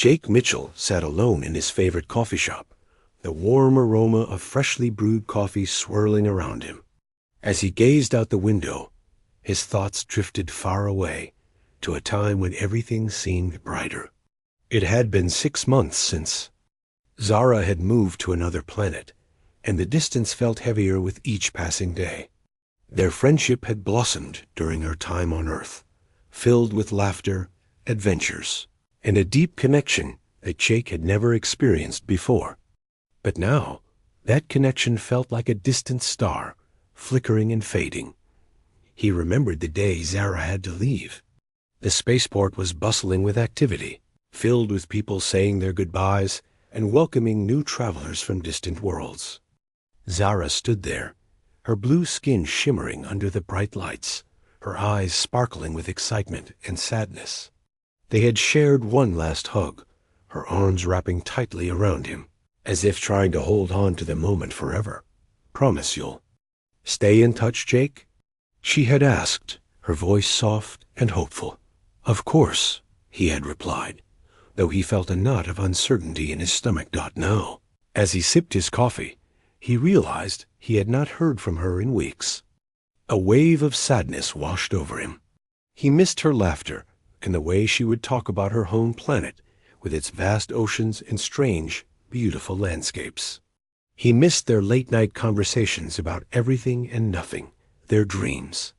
Jake Mitchell sat alone in his favorite coffee shop, the warm aroma of freshly brewed coffee swirling around him. As he gazed out the window, his thoughts drifted far away to a time when everything seemed brighter. It had been 6 months since Zara had moved to another planet, and the distance felt heavier with each passing day. Their friendship had blossomed during her time on Earth, filled with laughter, adventures, and a deep connection that Jake had never experienced before. But now, that connection felt like a distant star, flickering and fading. He remembered the day Zara had to leave. The spaceport was bustling with activity, filled with people saying their goodbyes and welcoming new travelers from distant worlds. Zara stood there, her blue skin shimmering under the bright lights, her eyes sparkling with excitement and sadness. They had shared one last hug, her arms wrapping tightly around him, as if trying to hold on to the moment forever. "Promise you'll stay in touch, Jake?" she had asked, her voice soft and hopeful. "Of course," he had replied, though he felt a knot of uncertainty in his stomach. No. As he sipped his coffee, he realized he had not heard from her in weeks. A wave of sadness washed over him. He missed her laughter and the way she would talk about her home planet with its vast oceans and strange, beautiful landscapes. He missed their late-night conversations about everything and nothing, their dreams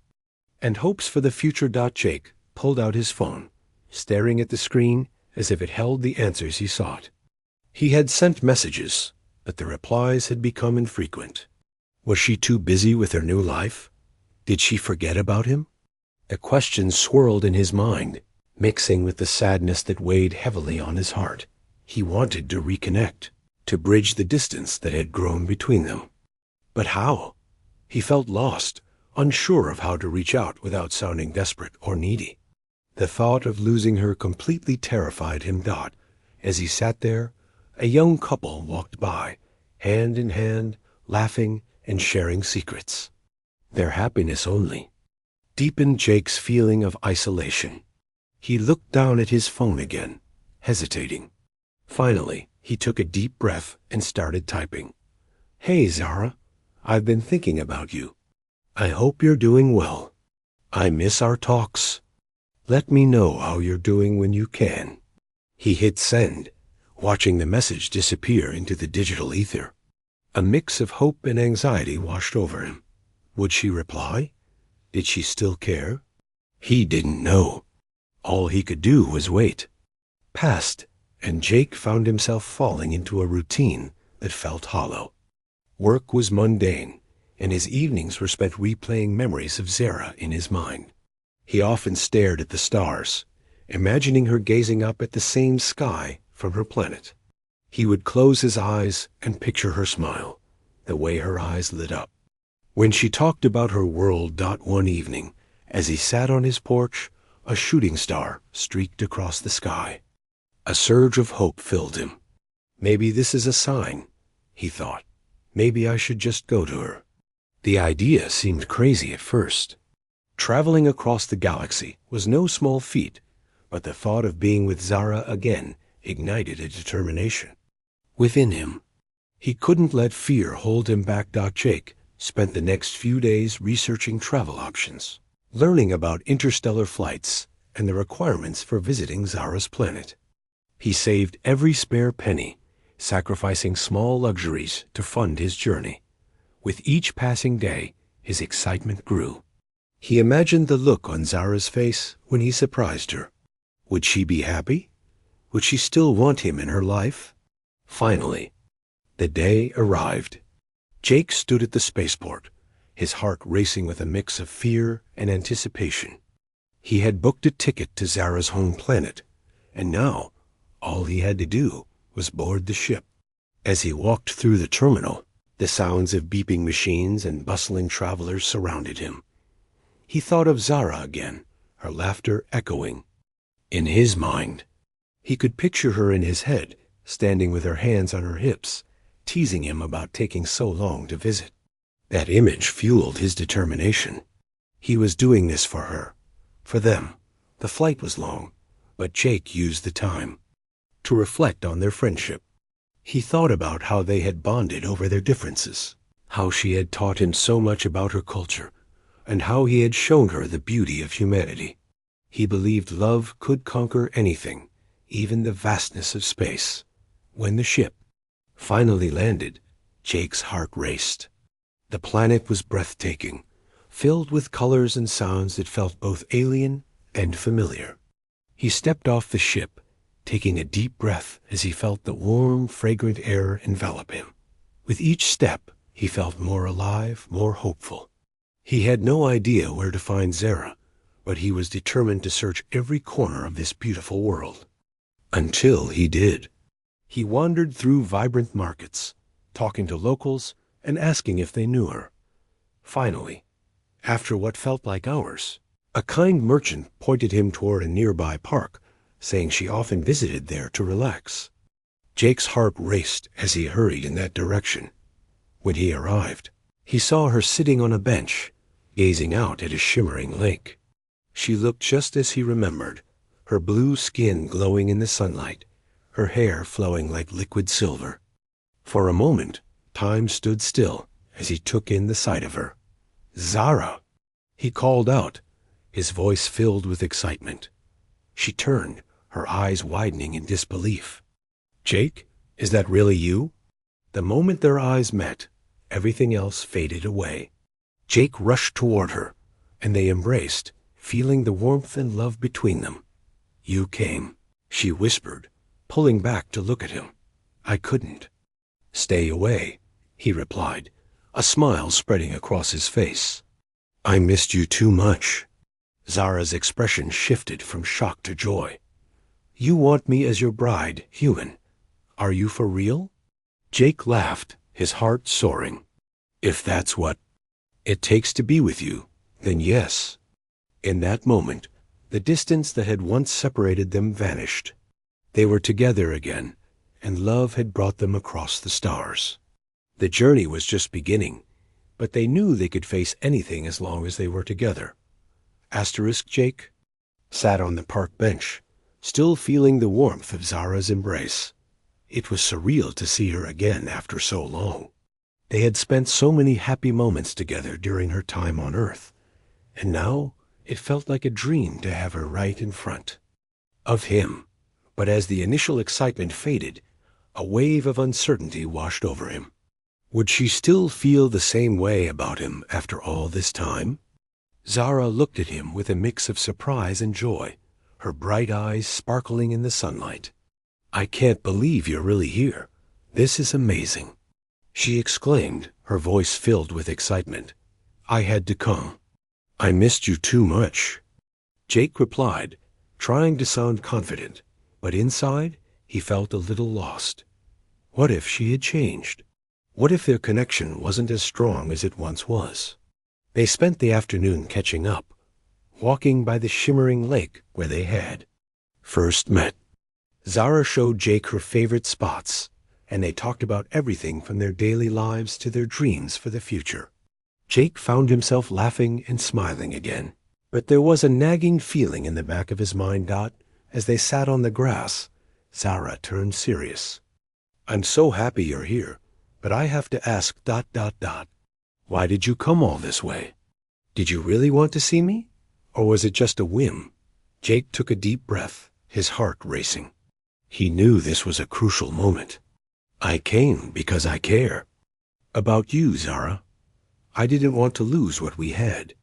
and hopes for the future. Jake pulled out his phone, staring at the screen as if it held the answers he sought. He had sent messages, but the replies had become infrequent. Was she too busy with her new life? Did she forget about him? The questions swirled in his mind, mixing with the sadness that weighed heavily on his heart. He wanted to reconnect, to bridge the distance that had grown between them. But how? He felt lost, unsure of how to reach out without sounding desperate or needy. The thought of losing her completely terrified him. As he sat there, a young couple walked by, hand in hand, laughing and sharing secrets. Their happiness only deepened Jake's feeling of isolation. He looked down at his phone again, hesitating. Finally, he took a deep breath and started typing. "Hey, Zara, I've been thinking about you. I hope you're doing well. I miss our talks. Let me know how you're doing when you can." He hit send, watching the message disappear into the digital ether. A mix of hope and anxiety washed over him. Would she reply? Did she still care? He didn't know. All he could do was wait. Passed, and Jake found himself falling into a routine that felt hollow. Work was mundane, and his evenings were spent replaying memories of Zara in his mind. He often stared at the stars, imagining her gazing up at the same sky from her planet. He would close his eyes and picture her smile, the way her eyes lit up. When she talked about her world. One evening, as he sat on his porch, a shooting star streaked across the sky. A surge of hope filled him. Maybe this is a sign, he thought. Maybe I should just go to her. The idea seemed crazy at first. Traveling across the galaxy was no small feat, but the thought of being with Zara again ignited a determination within him. He couldn't let fear hold him back. Jake spent the next few days researching travel options, learning about interstellar flights and the requirements for visiting Zara's planet. He saved every spare penny, sacrificing small luxuries to fund his journey. With each passing day, his excitement grew. He imagined the look on Zara's face when he surprised her. Would she be happy? Would she still want him in her life? Finally, the day arrived. Jake stood at the spaceport, his heart racing with a mix of fear and anticipation. He had booked a ticket to Zara's home planet, and now all he had to do was board the ship. As he walked through the terminal, the sounds of beeping machines and bustling travelers surrounded him. He thought of Zara again, her laughter echoing. In his mind, he could picture her in his head, standing with her hands on her hips, teasing him about taking so long to visit. That image fueled his determination. He was doing this for her, for them. The flight was long, but Jake used the time to reflect on their friendship. He thought about how they had bonded over their differences, how she had taught him so much about her culture, and how he had shown her the beauty of humanity. He believed love could conquer anything, even the vastness of space. When the ship finally landed, Jake's heart raced. The planet was breathtaking, filled with colors and sounds that felt both alien and familiar. He stepped off the ship, taking a deep breath as he felt the warm, fragrant air envelop him. With each step, he felt more alive, more hopeful. He had no idea where to find Zara, but he was determined to search every corner of this beautiful world. Until he did. He wandered through vibrant markets, talking to locals and asking if they knew her. Finally, after what felt like hours, a kind merchant pointed him toward a nearby park, saying she often visited there to relax. Jake's heart raced as he hurried in that direction. When he arrived, he saw her sitting on a bench, gazing out at a shimmering lake. She looked just as he remembered, her blue skin glowing in the sunlight, her hair flowing like liquid silver. For a moment, time stood still as he took in the sight of her. "Zara!" He called out, his voice filled with excitement. She turned, her eyes widening in disbelief. "Jake, is that really you?" The moment their eyes met, everything else faded away. Jake rushed toward her, and they embraced, feeling the warmth and love between them. "You came," she whispered, pulling back to look at him. "I couldn't." "Stay away," he replied, a smile spreading across his face. "I missed you too much." Zara's expression shifted from shock to joy. "You want me as your bride, human. Are you for real?" Jake laughed, his heart soaring. "If that's what it takes to be with you, then yes." In that moment, the distance that had once separated them vanished. They were together again, and love had brought them across the stars. The journey was just beginning, but they knew they could face anything as long as they were together. Jake sat on the park bench, still feeling the warmth of Zara's embrace. It was surreal to see her again after so long. They had spent so many happy moments together during her time on Earth, and now it felt like a dream to have her right in front of him. But as the initial excitement faded, a wave of uncertainty washed over him. Would she still feel the same way about him after all this time? Zara looked at him with a mix of surprise and joy, her bright eyes sparkling in the sunlight. "I can't believe you're really here. This is amazing," she exclaimed, her voice filled with excitement. "I had to come. I missed you too much," Jake replied, trying to sound confident, but inside he felt a little lost. What if she had changed? What if their connection wasn't as strong as it once was? They spent the afternoon catching up, walking by the shimmering lake where they had first met. Zara showed Jake her favorite spots, and they talked about everything from their daily lives to their dreams for the future. Jake found himself laughing and smiling again, but there was a nagging feeling in the back of his mind. As they sat on the grass, Zara turned serious. "I'm so happy you're here, but I have to ask. Why did you come all this way? Did you really want to see me? Or was it just a whim?" Jake took a deep breath, his heart racing. He knew this was a crucial moment. "I came because I care. About you, Zara. I didn't want to lose what we had.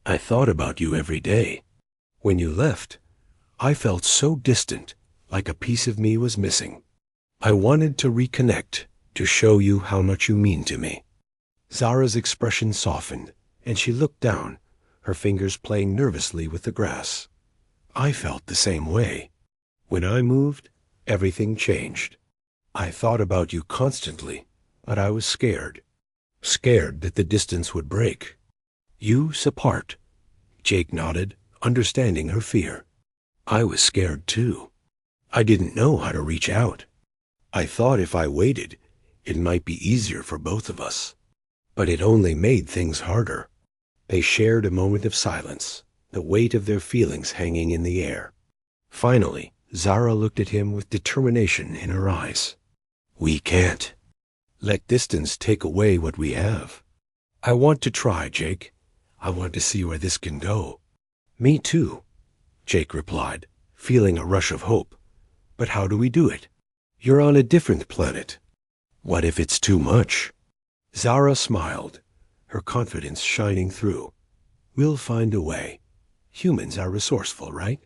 I thought about you every day. When you left, I felt so distant, like a piece of me was missing. I wanted to reconnect, to show you how much you mean to me." Zara's expression softened, and she looked down, her fingers playing nervously with the grass. "I felt the same way. When I moved, everything changed. I thought about you constantly, but I was scared. Scared that the distance would break. Years apart." Jake nodded, understanding her fear. "I was scared too. I didn't know how to reach out. I thought if I waited, it might be easier for both of us. But it only made things harder." They shared a moment of silence, the weight of their feelings hanging in the air. Finally, Zara looked at him with determination in her eyes. We can't let distance take away what we have. I want to try, Jake. I want to see where this can go. Me too, Jake replied, feeling a rush of hope. But how do we do it? You're on a different planet. What if it's too much? Zara smiled, her confidence shining through. We'll find a way. Humans are resourceful, right?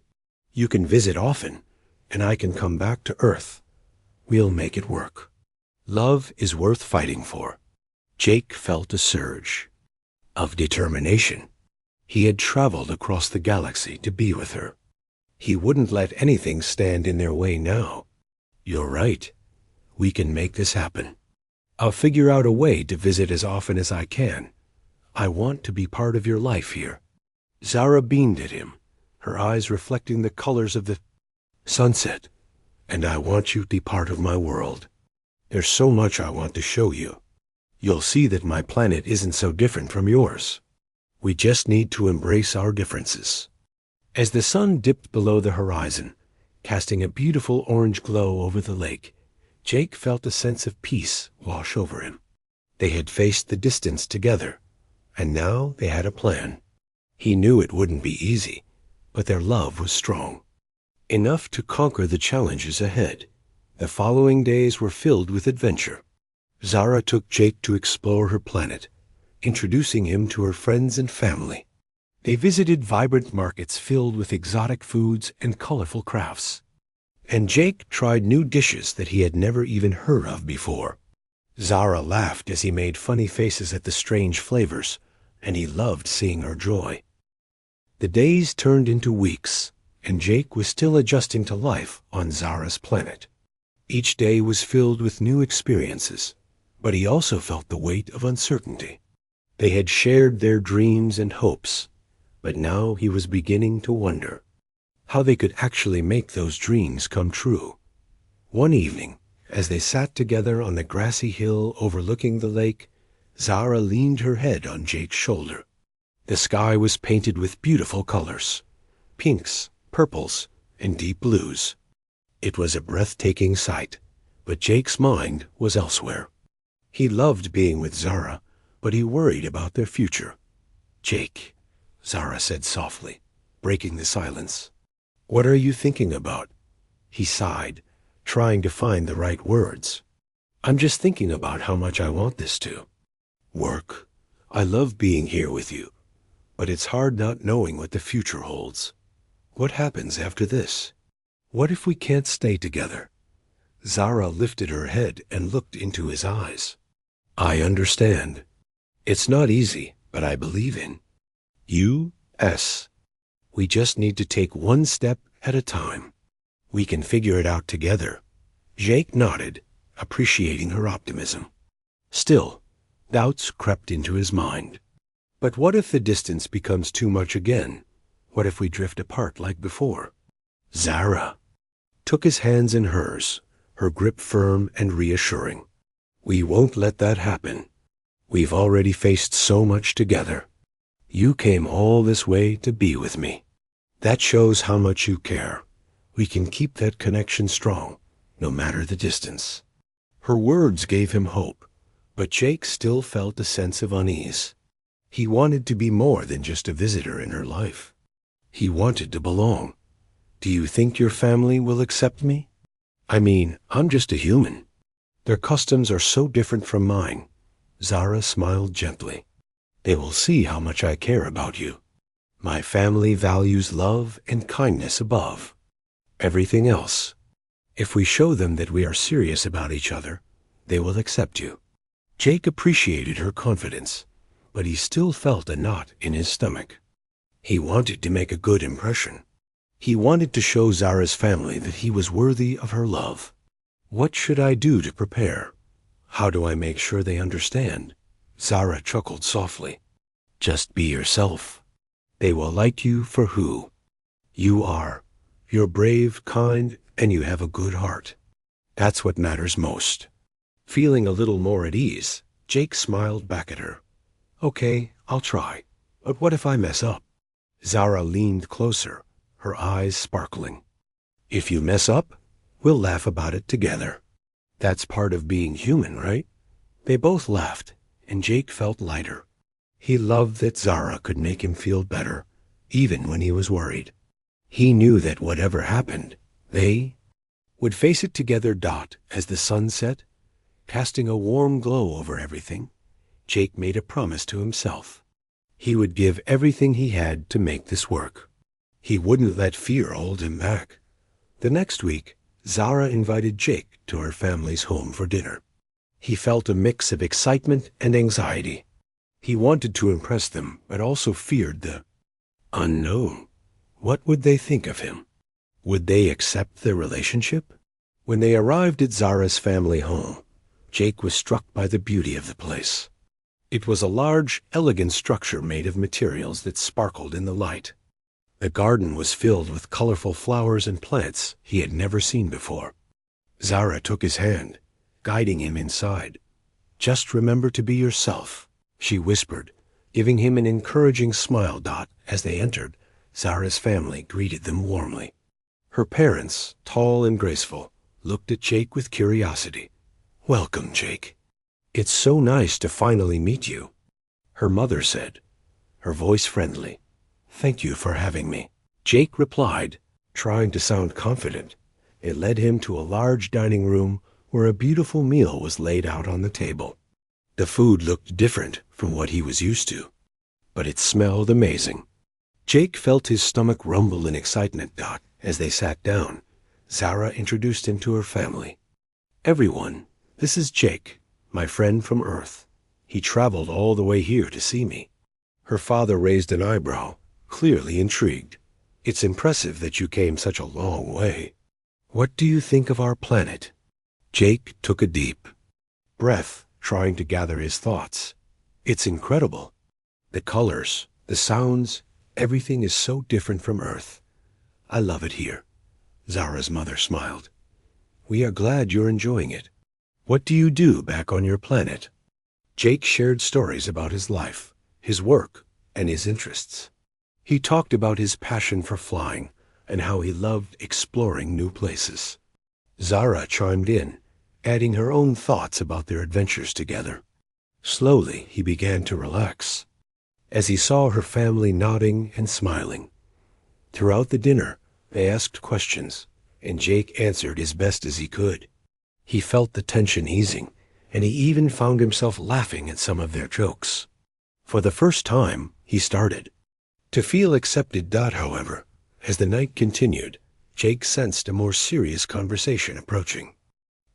You can visit often, and I can come back to Earth. We'll make it work. Love is worth fighting for. Jake felt a surge of determination. He had traveled across the galaxy to be with her. He wouldn't let anything stand in their way now. You're right. We can make this happen. I'll figure out a way to visit as often as I can. I want to be part of your life here. Zara beamed at him, her eyes reflecting the colors of the sunset. And I want you to be part of my world. There's so much I want to show you. You'll see that my planet isn't so different from yours. We just need to embrace our differences. As the sun dipped below the horizon, casting a beautiful orange glow over the lake, Jake felt a sense of peace wash over him. They had faced the distance together, and now they had a plan. He knew it wouldn't be easy, but their love was strong. Enough to conquer the challenges ahead. The following days were filled with adventure. Zara took Jake to explore her planet, introducing him to her friends and family. They visited vibrant markets filled with exotic foods and colorful crafts. And Jake tried new dishes that he had never even heard of before. Zara laughed as he made funny faces at the strange flavors, and he loved seeing her joy. The days turned into weeks, and Jake was still adjusting to life on Zara's planet. Each day was filled with new experiences, but he also felt the weight of uncertainty. They had shared their dreams and hopes, but now he was beginning to wonder how they could actually make those dreams come true. One evening, as they sat together on the grassy hill overlooking the lake, Zara leaned her head on Jake's shoulder. The sky was painted with beautiful colors, pinks, purples, and deep blues. It was a breathtaking sight, but Jake's mind was elsewhere. He loved being with Zara, but he worried about their future. Jake, Zara said softly, breaking the silence. What are you thinking about? He sighed, trying to find the right words. I'm just thinking about how much I want this to work. I love being here with you, but it's hard not knowing what the future holds. What happens after this? What if we can't stay together? Zara lifted her head and looked into his eyes. I understand. It's not easy, but I believe in you. We just need to take one step at a time. We can figure it out together. Jake nodded, appreciating her optimism. Still, doubts crept into his mind. But what if the distance becomes too much again? What if we drift apart like before? Zara took his hands in hers, her grip firm and reassuring. We won't let that happen. We've already faced so much together. You came all this way to be with me. That shows how much you care. We can keep that connection strong, no matter the distance. Her words gave him hope, but Jake still felt a sense of unease. He wanted to be more than just a visitor in her life. He wanted to belong. Do you think your family will accept me? I mean, I'm just a human. Their customs are so different from mine. Zara smiled gently. They will see how much I care about you. My family values love and kindness above everything else. If we show them that we are serious about each other, they will accept you. Jake appreciated her confidence, but he still felt a knot in his stomach. He wanted to make a good impression. He wanted to show Zara's family that he was worthy of her love. What should I do to prepare? How do I make sure they understand? Zara chuckled softly. Just be yourself. They will like you for who you are. You're brave, kind, and you have a good heart. That's what matters most. Feeling a little more at ease, Jake smiled back at her. Okay, I'll try. But what if I mess up? Zara leaned closer, her eyes sparkling. If you mess up, we'll laugh about it together. That's part of being human, right? They both laughed, and Jake felt lighter. He loved that Zara could make him feel better, even when he was worried. He knew that whatever happened, they would face it together. As the sun set, casting a warm glow over everything, Jake made a promise to himself. He would give everything he had to make this work. He wouldn't let fear hold him back. The next week, Zara invited Jake to her family's home for dinner. He felt a mix of excitement and anxiety. He wanted to impress them, but also feared the unknown. What would they think of him? Would they accept their relationship? When they arrived at Zara's family home, Jake was struck by the beauty of the place. It was a large, elegant structure made of materials that sparkled in the light. The garden was filled with colorful flowers and plants he had never seen before. Zara took his hand, guiding him inside. "Just remember to be yourself," she whispered, giving him an encouraging smile. As they entered, Zara's family greeted them warmly. Her parents, tall and graceful, looked at Jake with curiosity. "Welcome, Jake. It's so nice to finally meet you," her mother said, her voice friendly. "Thank you for having me," Jake replied, trying to sound confident. It led him to a large dining room where a beautiful meal was laid out on the table. The food looked different from what he was used to, but it smelled amazing. Jake felt his stomach rumble in excitement. As they sat down, Zara introduced him to her family. "Everyone, this is Jake, my friend from Earth. He traveled all the way here to see me." Her father raised an eyebrow, clearly intrigued. "It's impressive that you came such a long way. What do you think of our planet?" Jake took a deep breath, trying to gather his thoughts. "It's incredible. The colors, the sounds, everything is so different from Earth. I love it here." Zara's mother smiled. "We are glad you're enjoying it. What do you do back on your planet?" Jake shared stories about his life, his work, and his interests. He talked about his passion for flying and how he loved exploring new places. Zara chimed in, adding her own thoughts about their adventures together. Slowly, he began to relax, as he saw her family nodding and smiling. Throughout the dinner, they asked questions, and Jake answered as best as he could. He felt the tension easing, and he even found himself laughing at some of their jokes. For the first time, he started to feel accepted. However, as the night continued, Jake sensed a more serious conversation approaching.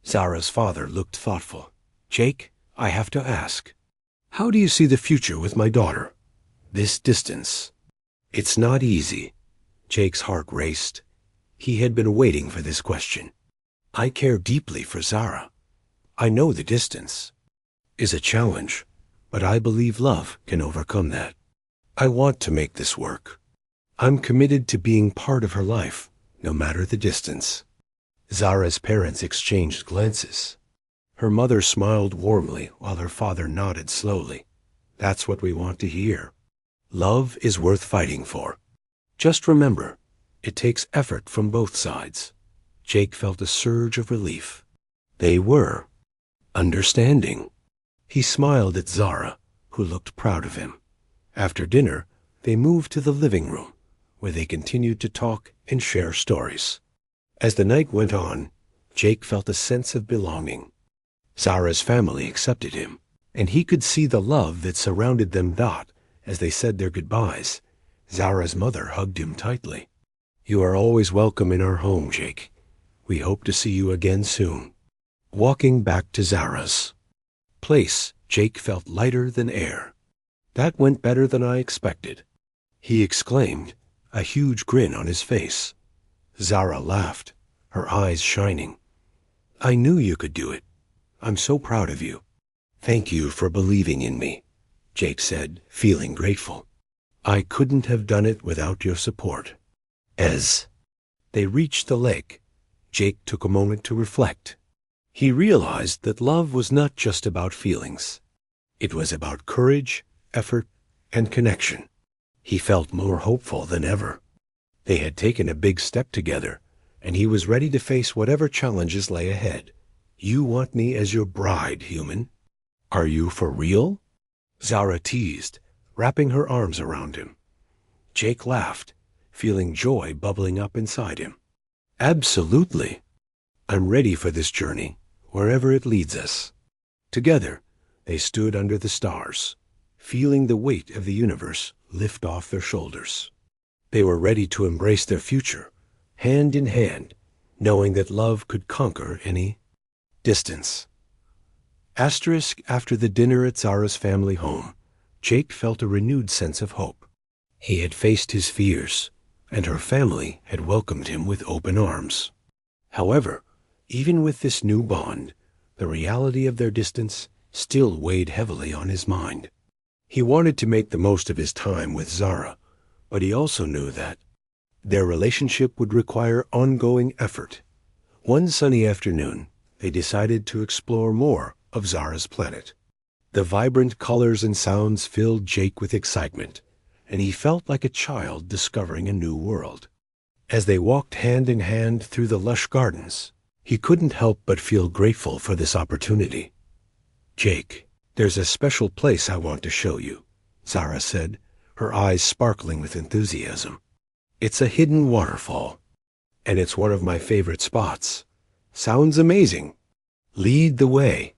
Zara's father looked thoughtful. "Jake, I have to ask, how do you see the future with my daughter? This distance." "It's not easy." Jake's heart raced. He had been waiting for this question. "I care deeply for Zara. I know the distance is a challenge, but I believe love can overcome that. I want to make this work. I'm committed to being part of her life, no matter the distance." Zara's parents exchanged glances. Her mother smiled warmly while her father nodded slowly. "That's what we want to hear. Love is worth fighting for. Just remember, it takes effort from both sides." Jake felt a surge of relief. They were understanding. He smiled at Zara, who looked proud of him. After dinner, they moved to the living room, where they continued to talk and share stories. As the night went on, Jake felt a sense of belonging. Zara's family accepted him, and he could see the love that surrounded them. As they said their goodbyes, Zara's mother hugged him tightly. "You are always welcome in our home, Jake. We hope to see you again soon." Walking back to Zara's place, Jake felt lighter than air. "That went better than I expected," he exclaimed, a huge grin on his face. Zara laughed, her eyes shining. "I knew you could do it. I'm so proud of you." "Thank you for believing in me," Jake said, feeling grateful. "I couldn't have done it without your support." As they reached the lake, Jake took a moment to reflect. He realized that love was not just about feelings. It was about courage, effort, and connection. He felt more hopeful than ever. They had taken a big step together, and he was ready to face whatever challenges lay ahead. "You want me as your bride, human? Are you for real?" Zara teased, wrapping her arms around him. Jake laughed, feeling joy bubbling up inside him. "Absolutely. I'm ready for this journey, wherever it leads us." Together, they stood under the stars, feeling the weight of the universe lift off their shoulders. They were ready to embrace their future, hand in hand, knowing that love could conquer any distance. After the dinner at Zara's family home, Jake felt a renewed sense of hope. He had faced his fears, and her family had welcomed him with open arms. However, even with this new bond, the reality of their distance still weighed heavily on his mind. He wanted to make the most of his time with Zara, but he also knew that their relationship would require ongoing effort. One sunny afternoon, they decided to explore more of Zara's planet. The vibrant colors and sounds filled Jake with excitement, and he felt like a child discovering a new world. As they walked hand in hand through the lush gardens, he couldn't help but feel grateful for this opportunity. "Jake, there's a special place I want to show you," Zara said, her eyes sparkling with enthusiasm. "It's a hidden waterfall, and it's one of my favorite spots. Sounds amazing. Lead the way."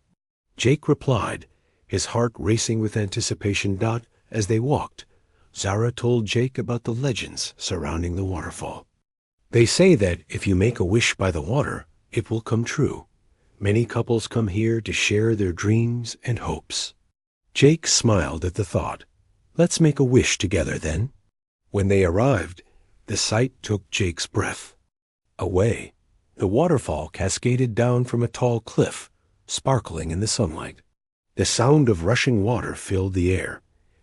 Jake replied, his heart racing with anticipation. As they walked, Zara told Jake about the legends surrounding the waterfall. "They say that if you make a wish by the water, it will come true. Many couples come here to share their dreams and hopes." Jake smiled at the thought. "Let's make a wish together then." When they arrived, the sight took Jake's breath away. The waterfall cascaded down from a tall cliff, sparkling in the sunlight. The sound of rushing water filled the air,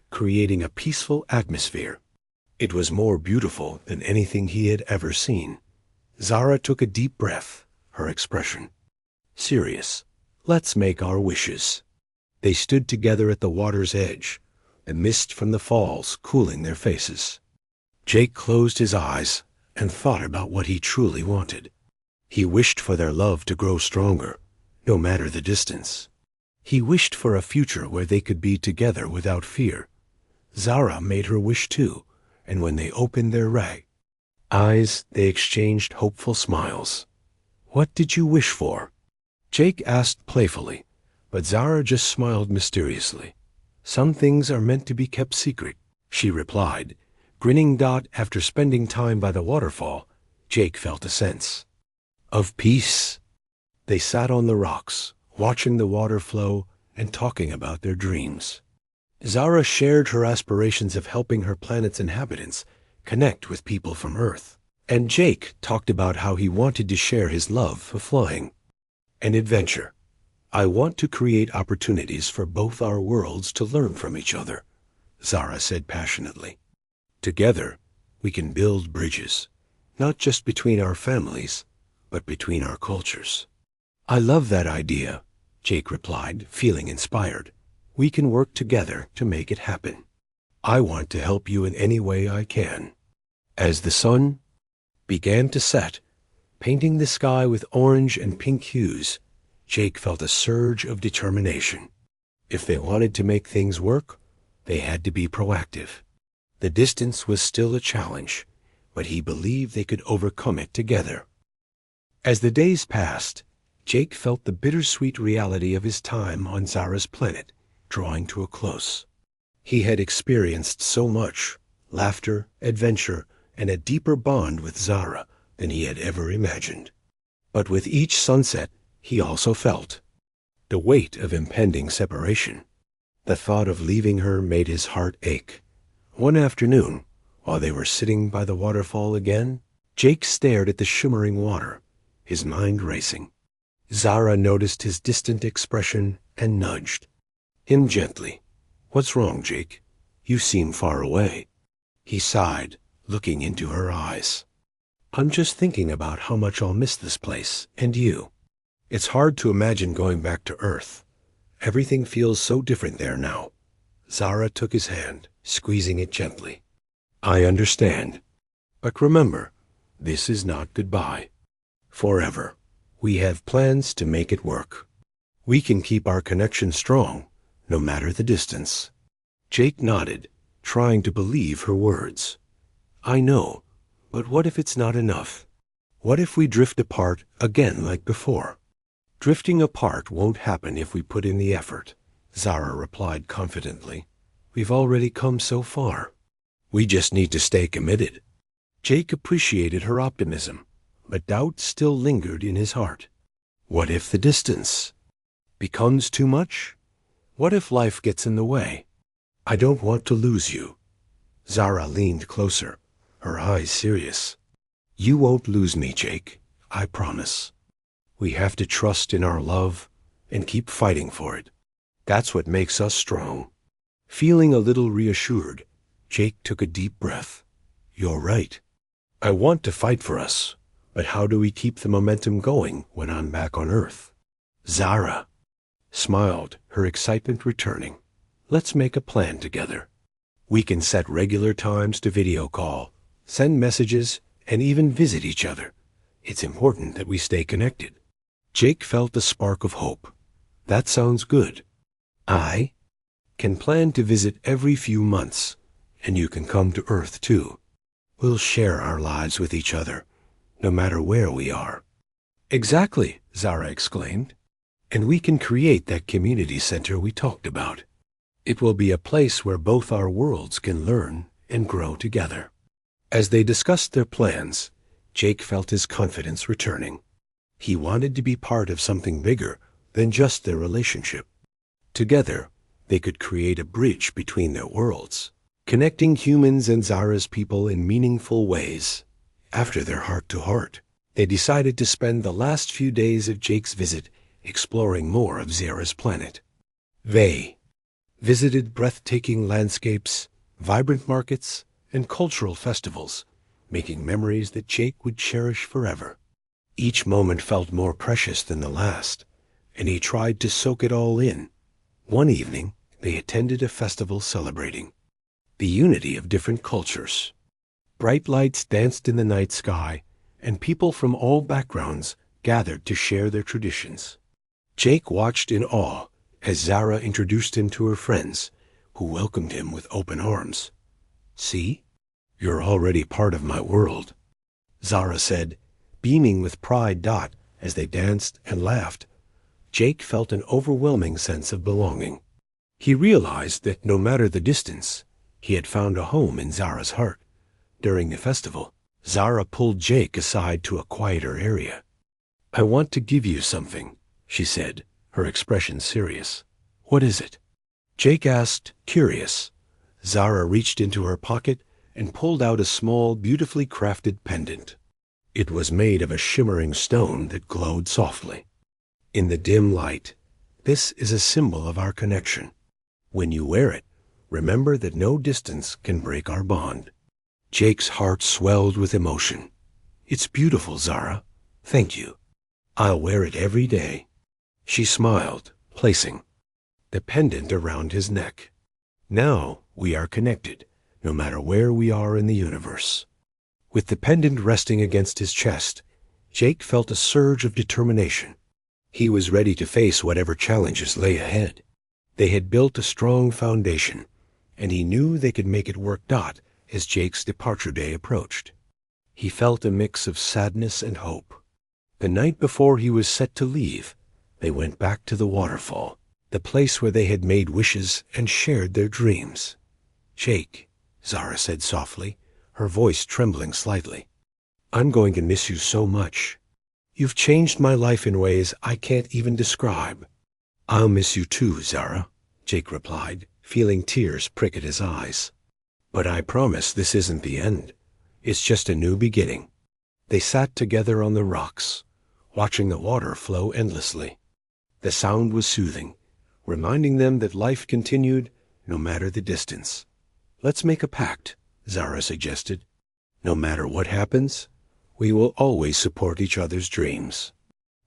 creating a peaceful atmosphere. It was more beautiful than anything he had ever seen. Zara took a deep breath, her expression serious. "Let's make our wishes." They stood together at the water's edge, the mist from the falls cooling their faces. Jake closed his eyes and thought about what he truly wanted. He wished for their love to grow stronger, no matter the distance. He wished for a future where they could be together without fear. Zara made her wish too, and when they opened their eyes, they exchanged hopeful smiles. "What did you wish for?" Jake asked playfully, but Zara just smiled mysteriously. "Some things are meant to be kept secret," she replied, grinning. After spending time by the waterfall, Jake felt a sense of peace. They sat on the rocks, watching the water flow and talking about their dreams. Zara shared her aspirations of helping her planet's inhabitants connect with people from Earth, and Jake talked about how he wanted to share his love for flying and adventure. "I want to create opportunities for both our worlds to learn from each other," Zara said passionately. "Together, we can build bridges, not just between our families, but between our cultures." "I love that idea," Jake replied, feeling inspired. "We can work together to make it happen. I want to help you in any way I can." As the sun began to set, painting the sky with orange and pink hues, Jake felt a surge of determination. If they wanted to make things work, they had to be proactive. The distance was still a challenge, but he believed they could overcome it together. As the days passed, Jake felt the bittersweet reality of his time on Zara's planet drawing to a close. He had experienced so much laughter, adventure, and a deeper bond with Zara than he had ever imagined. But with each sunset, he also felt the weight of impending separation. The thought of leaving her made his heart ache. One afternoon, while they were sitting by the waterfall again, Jake stared at the shimmering water, his mind racing. Zara noticed his distant expression and nudged him gently. "What's wrong, Jake? You seem far away." He sighed, looking into her eyes. "I'm just thinking about how much I'll miss this place, and you. It's hard to imagine going back to Earth. Everything feels so different there now." Zara took his hand, squeezing it gently. "I understand. But remember, this is not goodbye." Forever. We have plans to make it work. We can keep our connection strong, no matter the distance. Jake nodded, trying to believe her words. I know, but what if it's not enough? What if we drift apart again like before? Drifting apart won't happen if we put in the effort, Zara replied confidently. We've already come so far. We just need to stay committed. Jake appreciated her optimism, but doubt still lingered in his heart. What if the distance becomes too much? What if life gets in the way? I don't want to lose you. Zara leaned closer, her eyes serious. You won't lose me, Jake, I promise. We have to trust in our love and keep fighting for it. That's what makes us strong. Feeling a little reassured, Jake took a deep breath. You're right. I want to fight for us, but how do we keep the momentum going when I'm back on Earth? Zara smiled, her excitement returning. Let's make a plan together. We can set regular times to video call, send messages, and even visit each other. It's important that we stay connected. Jake felt a spark of hope. That sounds good. I can plan to visit every few months, and you can come to Earth too. We'll share our lives with each other, no matter where we are. Exactly, Zara exclaimed. And we can create that community center we talked about. It will be a place where both our worlds can learn and grow together. As they discussed their plans, Jake felt his confidence returning. He wanted to be part of something bigger than just their relationship. Together, they could create a bridge between their worlds, connecting humans and Zara's people in meaningful ways. After their heart-to-heart, they decided to spend the last few days of Jake's visit exploring more of Zara's planet. They visited breathtaking landscapes, vibrant markets, and cultural festivals, making memories that Jake would cherish forever. Each moment felt more precious than the last, and he tried to soak it all in. One evening, they attended a festival celebrating the unity of different cultures. Bright lights danced in the night sky, and people from all backgrounds gathered to share their traditions. Jake watched in awe as Zara introduced him to her friends, who welcomed him with open arms. See? You're already part of my world, Zara said, beaming with pride. As they danced and laughed, Jake felt an overwhelming sense of belonging. He realized that no matter the distance, he had found a home in Zara's heart. During the festival, Zara pulled Jake aside to a quieter area. I want to give you something, she said, her expression serious. What is it? Jake asked, curious. Zara reached into her pocket and pulled out a small, beautifully crafted pendant. It was made of a shimmering stone that glowed softly. In the dim light, this is a symbol of our connection. When you wear it, remember that no distance can break our bond. Jake's heart swelled with emotion. It's beautiful, Zara. Thank you. I'll wear it every day. She smiled, placing the pendant around his neck. Now we are connected, no matter where we are in the universe. With the pendant resting against his chest, Jake felt a surge of determination. He was ready to face whatever challenges lay ahead. They had built a strong foundation, and he knew they could make it work. As Jake's departure day approached, he felt a mix of sadness and hope. The night before he was set to leave, they went back to the waterfall, the place where they had made wishes and shared their dreams. Jake, Zara said softly, her voice trembling slightly. I'm going to miss you so much. You've changed my life in ways I can't even describe. I'll miss you too, Zara, Jake replied, feeling tears prick at his eyes. But I promise this isn't the end. It's just a new beginning. They sat together on the rocks, watching the water flow endlessly. The sound was soothing, reminding them that life continued no matter the distance. Let's make a pact, Zara suggested. No matter what happens, we will always support each other's dreams.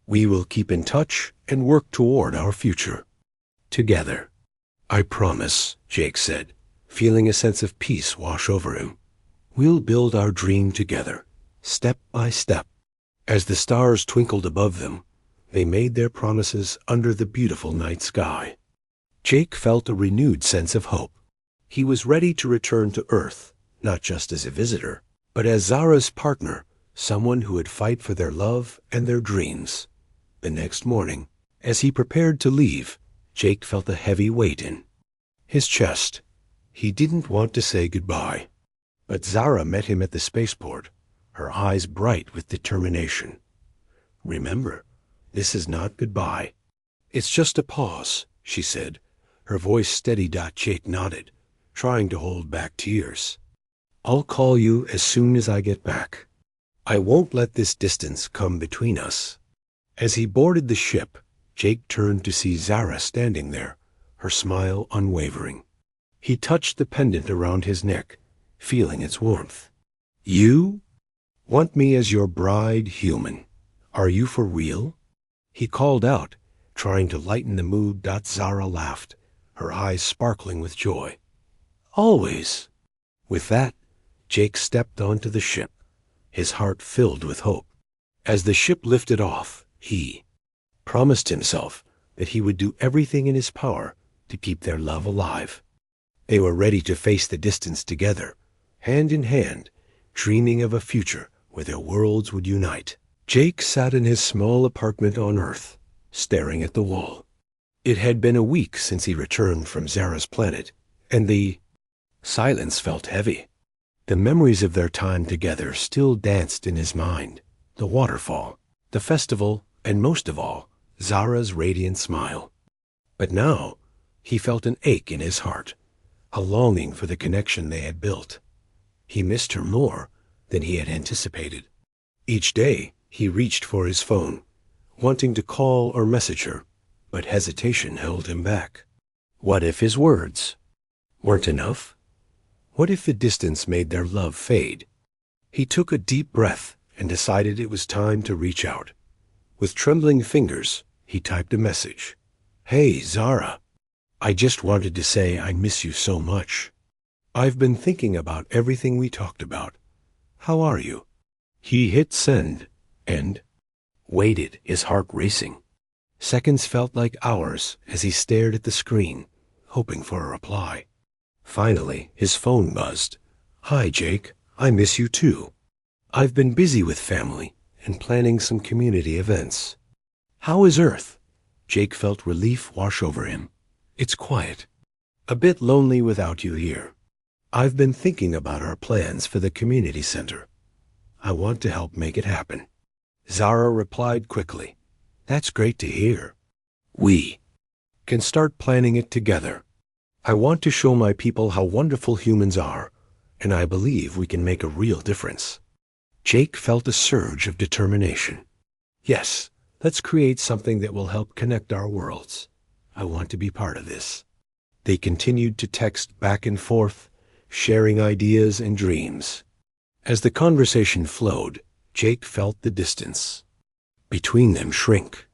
We will keep in touch and work toward our future. Together. I promise, Jake said, feeling a sense of peace wash over him. We'll build our dream together, step by step. As the stars twinkled above them, they made their promises under the beautiful night sky. Jake felt a renewed sense of hope. He was ready to return to Earth, not just as a visitor, but as Zara's partner, someone who would fight for their love and their dreams. The next morning, as he prepared to leave, Jake felt a heavy weight in his chest. He didn't want to say goodbye. But Zara met him at the spaceport, her eyes bright with determination. "Remember, this is not goodbye. It's just a pause," she said, her voice steady. Jake nodded, trying to hold back tears. "I'll call you as soon as I get back. I won't let this distance come between us." As he boarded the ship, Jake turned to see Zara standing there, her smile unwavering. He touched the pendant around his neck, feeling its warmth. "You want me as your bride, human? Are you for real?" he called out, trying to lighten the mood. Zara laughed, her eyes sparkling with joy. "Always." With that, Jake stepped onto the ship, his heart filled with hope. As the ship lifted off, he promised himself that he would do everything in his power to keep their love alive. They were ready to face the distance together, hand in hand, dreaming of a future where their worlds would unite. Jake sat in his small apartment on Earth, staring at the wall. It had been a week since he returned from Zara's planet, and the silence felt heavy. The memories of their time together still danced in his mind. The waterfall, the festival, and most of all, Zara's radiant smile. But now, he felt an ache in his heart, a longing for the connection they had built. He missed her more than he had anticipated. Each day, he reached for his phone, wanting to call or message her, but hesitation held him back. What if his words weren't enough? What if the distance made their love fade? He took a deep breath and decided it was time to reach out. With trembling fingers, he typed a message. "Hey, Zara. I just wanted to say I miss you so much. I've been thinking about everything we talked about. How are you?" He hit send and waited, his heart racing. Seconds felt like hours as he stared at the screen, hoping for a reply. Finally, his phone buzzed. "Hi, Jake. I miss you too. I've been busy with family and planning some community events." "How is Earth?" Jake felt relief wash over him. "It's quiet. A bit lonely without you here. I've been thinking about our plans for the community center. I want to help make it happen." Zara replied quickly. "That's great to hear. We can start planning it together. I want to show my people how wonderful humans are, and I believe we can make a real difference." Jake felt a surge of determination. "Yes, let's create something that will help connect our worlds. I want to be part of this." They continued to text back and forth, sharing ideas and dreams. As the conversation flowed, Jake felt the distance between them shrink.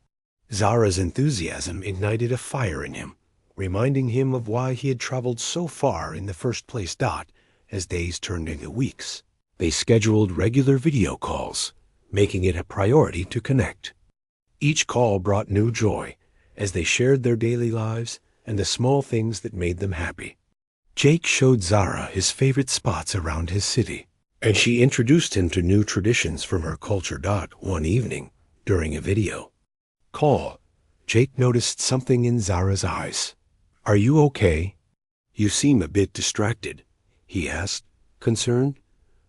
Zara's enthusiasm ignited a fire in him, reminding him of why he had traveled so far in the first place. As days turned into weeks, they scheduled regular video calls, making it a priority to connect. Each call brought new joy as they shared their daily lives and the small things that made them happy. Jake showed Zara his favorite spots around his city, and she introduced him to new traditions from her culture. One evening, during a video call, Jake noticed something in Zara's eyes. "Are you okay? You seem a bit distracted," he asked, concerned.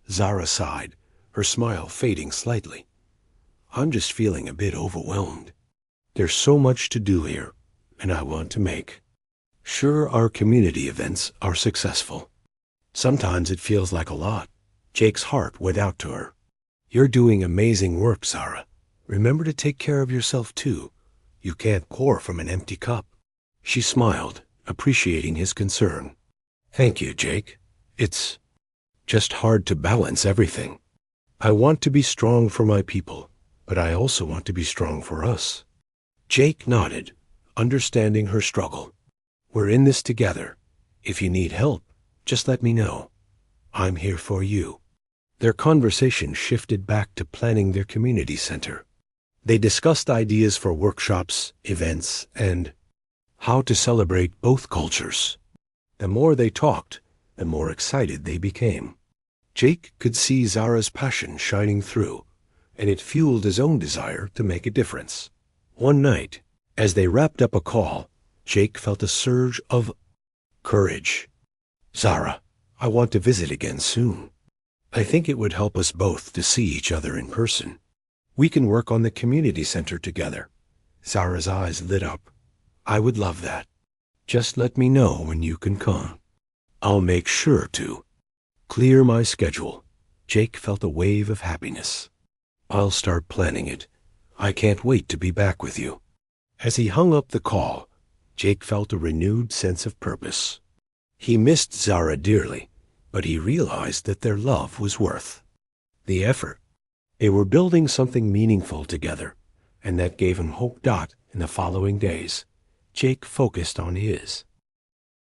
Zara sighed, her smile fading slightly. "I'm just feeling a bit overwhelmed. There's so much to do here, and I want to make sure our community events are successful. Sometimes it feels like a lot." Jake's heart went out to her. "You're doing amazing work, Zara. Remember to take care of yourself too. You can't pour from an empty cup." She smiled, appreciating his concern. "Thank you, Jake. It's just hard to balance everything. I want to be strong for my people, but I also want to be strong for us." Jake nodded, understanding her struggle. "We're in this together. If you need help, just let me know. I'm here for you." Their conversation shifted back to planning their community center. They discussed ideas for workshops, events, and how to celebrate both cultures. The more they talked, the more excited they became. Jake could see Zara's passion shining through, and it fueled his own desire to make a difference. One night, as they wrapped up a call, Jake felt a surge of courage. "Zara, I want to visit again soon. I think it would help us both to see each other in person. We can work on the community center together." Zara's eyes lit up. "I would love that. Just let me know when you can come. I'll make sure to clear my schedule." Jake felt a wave of happiness. "I'll start planning it. I can't wait to be back with you." As he hung up the call, Jake felt a renewed sense of purpose. He missed Zara dearly, but he realized that their love was worth the effort. They were building something meaningful together, and that gave him hope. In the following days, Jake focused on his